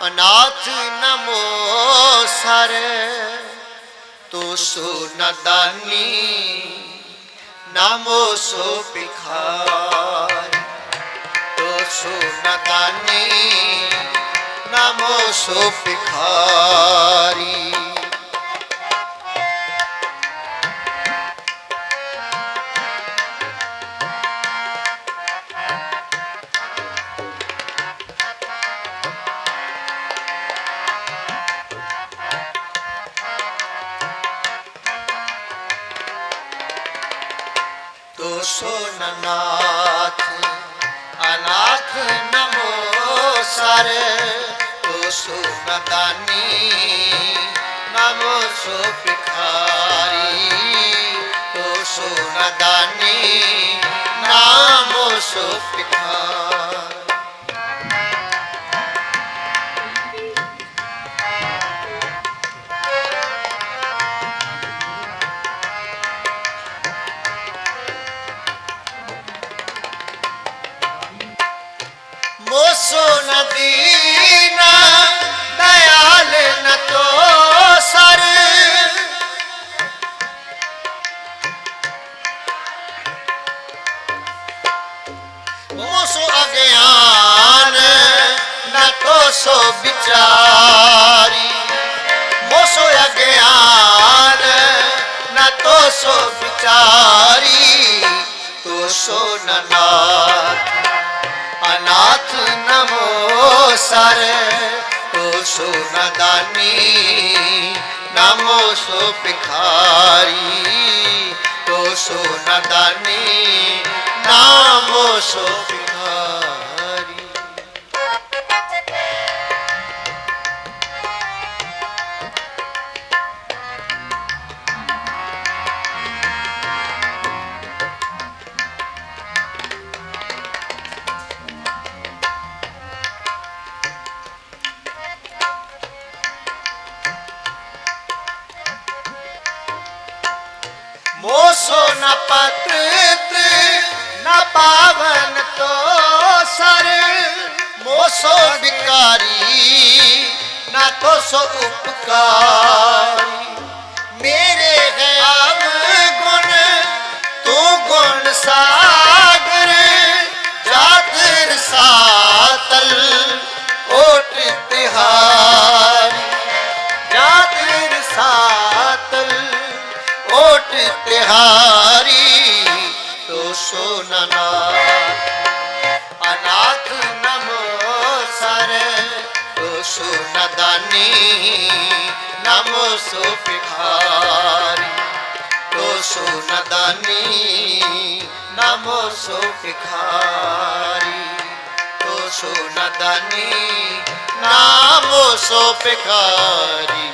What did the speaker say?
अनाथ नमो सर तो सो नदानी नमो सो भिखारी तो सो नदानी नमो सो भिखारी। तो सोननाथ अनाथ नमो सर तो सोनदानी नमो सो भिखारी तो सोनदानी नमो सो भिखारी। मोसो न दीना दयाल न तो सर मोसो अज्ञान न तो सो बिचारी मोसो अज्ञान न तो सो बिचारी तो सो नाथ अनाथ नमो सर तो सो नदानी नमो सो भिखारी तो सो नदानी नमो सो भिखारी। मोसो न पतित न पावन तो सर मोसो भिखारी न तो सो उपकारी मेरे है अवगुण तू गुण सागर जातिर सातल ओट तिहारी जातिर सातल ओट तिहारी तो सो नाथ अनाथ नमो सर तो सो नदानी नमो सो भिखारी तो सो नदानी नमो सो भिखारी तो सो नदानी नमो सो भिखारी।